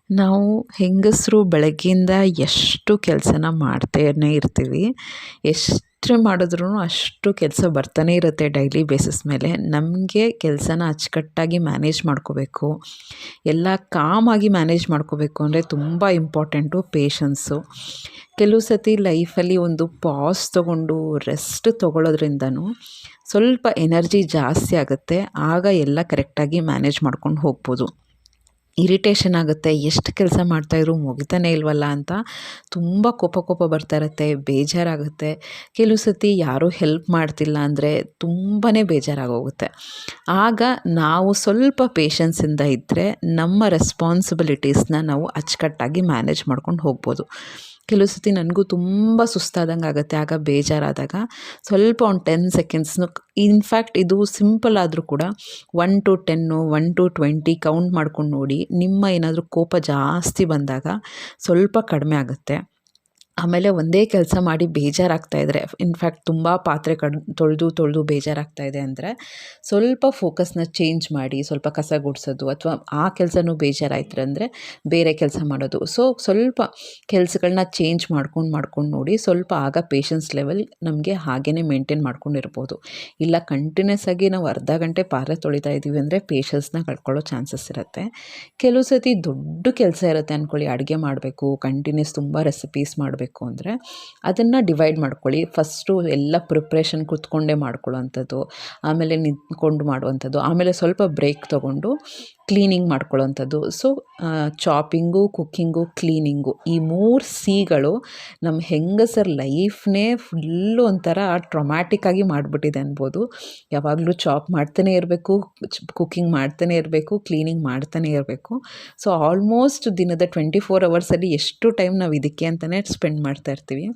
ನಾವು ಹೆಂಗಸರು ಬೆಳಗ್ಗೆಯಿಂದ ಎಷ್ಟು ಕೆಲಸನ ಮಾಡ್ತಾನೇ ಇರ್ತೀವಿ. ಎಷ್ಟು ಮಾಡಿದ್ರೂ ಅಷ್ಟು ಕೆಲಸ ಬರ್ತಾನೆ ಇರುತ್ತೆ ಡೈಲಿ ಬೇಸಿಸ್ ಮೇಲೆ. ನಮಗೆ ಕೆಲಸನ ಅಚ್ಚುಕಟ್ಟಾಗಿ ಮ್ಯಾನೇಜ್ ಮಾಡ್ಕೋಬೇಕು. ಎಲ್ಲ ಕಾಮಾಗಿ ಮ್ಯಾನೇಜ್ ಮಾಡ್ಕೋಬೇಕು ಅಂದರೆ ತುಂಬ ಇಂಪಾರ್ಟೆಂಟು ಪೇಷನ್ಸು. ಕೆಲವು ಸತಿ ಲೈಫಲ್ಲಿ ಒಂದು ಪಾಸ್ ತೊಗೊಂಡು ರೆಸ್ಟ್ ತೊಗೊಳ್ಳೋದ್ರಿಂದನೂ ಸ್ವಲ್ಪ ಎನರ್ಜಿ ಜಾಸ್ತಿ ಆಗುತ್ತೆ. ಆಗ ಎಲ್ಲ ಕರೆಕ್ಟಾಗಿ ಮ್ಯಾನೇಜ್ ಮಾಡ್ಕೊಂಡು ಹೋಗ್ಬೋದು. ಇರಿಟೇಷನ್ ಆಗುತ್ತೆ, ಎಷ್ಟು ಕೆಲಸ ಮಾಡ್ತಾಯಿದ್ರು ಮುಗಿತಾನೇ ಇಲ್ವಲ್ಲ ಅಂತ ತುಂಬ ಕೋಪ ಬರ್ತಾ ಇರುತ್ತೆ, ಬೇಜಾರಾಗುತ್ತೆ. ಕೆಲವು ಸತಿ ಯಾರೂ ಹೆಲ್ಪ್ ಮಾಡ್ತಿಲ್ಲ ಅಂದರೆ ತುಂಬಾ ಬೇಜಾರಾಗೋಗುತ್ತೆ. ಆಗ ನಾವು ಸ್ವಲ್ಪ ಪೇಷನ್ಸಿಂದ ಇದ್ದರೆ ನಮ್ಮ ರೆಸ್ಪಾನ್ಸಿಬಿಲಿಟೀಸ್ನ ನಾವು ಅಚ್ಚುಕಟ್ಟಾಗಿ ಮ್ಯಾನೇಜ್ ಮಾಡ್ಕೊಂಡು ಹೋಗ್ಬೋದು. ಕೆಲವು ಸತಿ ನನಗೂ ತುಂಬ ಸುಸ್ತಾದಂಗೆ ಆಗುತ್ತೆ. ಆಗ ಬೇಜಾರಾದಾಗ ಸ್ವಲ್ಪ ಒಂದು 10 ಸೆಕೆಂಡ್ಸ್ನು, ಇನ್ಫ್ಯಾಕ್ಟ್ ಇದು ಸಿಂಪಲ್ ಆದರೂ ಕೂಡ 1 to 10, 1 to 20 ಕೌಂಟ್ ಮಾಡ್ಕೊಂಡು ನೋಡಿ. ನಿಮ್ಮ ಏನಾದರೂ ಕೋಪ ಜಾಸ್ತಿ ಬಂದಾಗ ಸ್ವಲ್ಪ ಕಡಿಮೆ ಆಗುತ್ತೆ. ಆಮೇಲೆ ಒಂದೇ ಕೆಲಸ ಮಾಡಿ ಬೇಜಾರಾಗ್ತಾಯಿದ್ರೆ, ಇನ್ಫ್ಯಾಕ್ಟ್ ತುಂಬ ಪಾತ್ರೆ ತೊಳೆದು ಬೇಜಾರಾಗ್ತಾಯಿದೆ ಅಂದರೆ ಸ್ವಲ್ಪ ಫೋಕಸ್ನ ಚೇಂಜ್ ಮಾಡಿ ಸ್ವಲ್ಪ ಕಸ ಗುಡಿಸೋದು, ಅಥವಾ ಆ ಕೆಲಸನೂ ಬೇಜಾರಾಯ್ತು ಅಂದರೆ ಬೇರೆ ಕೆಲಸ ಮಾಡೋದು. ಸ್ವಲ್ಪ ಕೆಲಸಗಳನ್ನ ಚೇಂಜ್ ಮಾಡ್ಕೊಂಡು ನೋಡಿ. ಸ್ವಲ್ಪ ಆಗ ಪೇಷನ್ಸ್ ಲೆವೆಲ್ ನಮಗೆ ಹಾಗೇ ಮೇಂಟೈನ್ ಮಾಡ್ಕೊಂಡಿರ್ಬೋದು. ಇಲ್ಲ ಕಂಟಿನ್ಯೂಸ್ ಆಗಿ ನಾವು ಅರ್ಧ ಗಂಟೆ ಪಾತ್ರೆ ತೊಳಿತಾ ಇದ್ದೀವಿ ಅಂದರೆ ಪೇಷನ್ಸ್ನ ಕಳ್ಕೊಳ್ಳೋ ಚಾನ್ಸಸ್ ಇರುತ್ತೆ. ಕೆಲವು ಸತಿ ದೊಡ್ಡ ಕೆಲಸ ಇರುತ್ತೆ ಅಂದ್ಕೊಳ್ಳಿ, ಅಡುಗೆ ಮಾಡಬೇಕು, ಕಂಟಿನ್ಯೂಸ್ ತುಂಬ ರೆಸಿಪೀಸ್ ಮಾಡಬೇಕು ಅಂದರೆ ಅದನ್ನು ಡಿವೈಡ್ ಮಾಡ್ಕೊಳ್ಳಿ. ಫಸ್ಟು ಎಲ್ಲ ಪ್ರಿಪ್ರೇಷನ್ ಕೂತ್ಕೊಂಡೇ ಮಾಡ್ಕೊಳ್ಳೋವಂಥದ್ದು, ಆಮೇಲೆ ನಿಂತ್ಕೊಂಡು ಮಾಡುವಂಥದ್ದು, ಆಮೇಲೆ ಸ್ವಲ್ಪ ಬ್ರೇಕ್ ತೊಗೊಂಡು ಕ್ಲೀನಿಂಗ್ ಮಾಡ್ಕೊಳ್ಳೋವಂಥದ್ದು. ಚಾಪಿಂಗು, ಕುಕ್ಕಿಂಗು, ಕ್ಲೀನಿಂಗು, ಈ 3 ಸಿಗಳು ನಮ್ಮ ಹೆಂಗಸರ ಲೈಫ್ನೇ ಫುಲ್ಲು ಒಂಥರ ಟ್ರೊಮ್ಯಾಟಿಕ್ಕಾಗಿ ಮಾಡಿಬಿಟ್ಟಿದೆ ಅನ್ಬೋದು. ಯಾವಾಗಲೂ ಚಾಪ್ ಮಾಡ್ತಾನೆ ಇರಬೇಕು, ಕುಕ್ಕಿಂಗ್ ಮಾಡ್ತಾನೆ ಇರಬೇಕು, ಕ್ಲೀನಿಂಗ್ ಮಾಡ್ತಾನೆ ಇರಬೇಕು. ಆಲ್ಮೋಸ್ಟ್ ದಿನದ 24 ಅವರ್ಸಲ್ಲಿ ಎಷ್ಟು ಟೈಮ್ ನಾವು ಇದಕ್ಕೆ ಅಂತಲೇ ಸ್ಪೆಂಡ್ ಮಾಡ್ತಾ ಇರ್ತೀವಿ.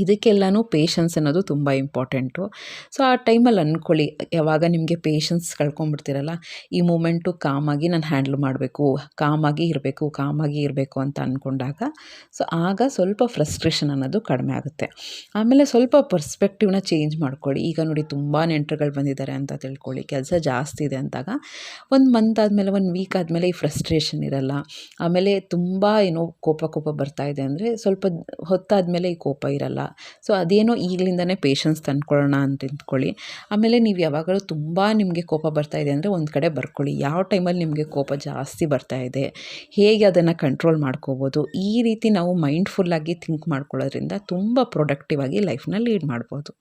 ಇದಕ್ಕೆಲ್ಲನೂ ಪೇಷನ್ಸ್ ಅನ್ನೋದು ತುಂಬ ಇಂಪಾರ್ಟೆಂಟು. ಆ ಟೈಮಲ್ಲಿ ಅಂದ್ಕೊಳ್ಳಿ, ಯಾವಾಗ ನಿಮಗೆ ಪೇಷನ್ಸ್ ಕಳ್ಕೊಂಡ್ಬಿಡ್ತೀರಲ್ಲ, ಈ ಮೂಮೆಂಟು ಕಾಮಾಗಿ ನಾನು ಹ್ಯಾಂಡ್ಲ್ ಮಾಡಬೇಕು, ಕಾಮಾಗಿ ಇರಬೇಕು ಅಂತ ಅಂದ್ಕೊಂಡಾಗ ಆಗ ಸ್ವಲ್ಪ ಫ್ರಸ್ಟ್ರೇಷನ್ ಅನ್ನೋದು ಕಡಿಮೆ ಆಗುತ್ತೆ. ಆಮೇಲೆ ಸ್ವಲ್ಪ ಪರ್ಸ್ಪೆಕ್ಟಿವ್ನ ಚೇಂಜ್ ಮಾಡ್ಕೊಳ್ಳಿ. ಈಗ ನೋಡಿ, ತುಂಬ ನೆಂಟರುಗಳು ಬಂದಿದ್ದಾರೆ ಅಂತ ತಿಳ್ಕೊಳ್ಳಿ, ಕೆಲಸ ಜಾಸ್ತಿ ಇದೆ ಅಂದಾಗ 1 ಮಂತ್ ಆದಮೇಲೆ, 1 ವೀಕ್ ಆದಮೇಲೆ ಈ ಫ್ರಸ್ಟ್ರೇಷನ್ ಇರಲ್ಲ. ಆಮೇಲೆ ತುಂಬ ಏನೋ ಕೋಪ ಬರ್ತಾ ಇದೆ ಅಂದರೆ ಸ್ವಲ್ಪ ಹೊತ್ತಾದಮೇಲೆ ಈ ಕೋಪ ಇರಲ್ಲ. ಅದೇನೋ ಈಗಲಿಂದನೇ ಪೇಷನ್ಸ್ ತಂದ್ಕೊಳ್ಳೋಣ ಅಂತ ಅಂದ್ಕೊಳ್ಳಿ. ಆಮೇಲೆ ನೀವು ಯಾವಾಗಲೂ ತುಂಬ ನಿಮಗೆ ಕೋಪ ಬರ್ತಾ ಇದೆ ಅಂದರೆ ಒಂದು ಕಡೆ ಬರ್ಕೊಳ್ಳಿ, ಯಾವ ಟೈಮಲ್ಲಿ ನಿಮಗೆ ಕೋಪ ಜಾಸ್ತಿ ಬರ್ತಾ ಇದೆ, ಹೇಗೆ ಅದನ್ನು ಕಂಟ್ರೋಲ್ ಮಾಡ್ಕೋಬೋದು. ಈ ರೀತಿ ನಾವು ಮೈಂಡ್ಫುಲ್ಲಾಗಿ ಥಿಂಕ್ ಮಾಡ್ಕೊಳ್ಳೋದ್ರಿಂದ ತುಂಬ ಪ್ರೊಡಕ್ಟಿವ್ ಆಗಿ ಲೈಫ್ನ ಲೀಡ್ ಮಾಡ್ಬೋದು.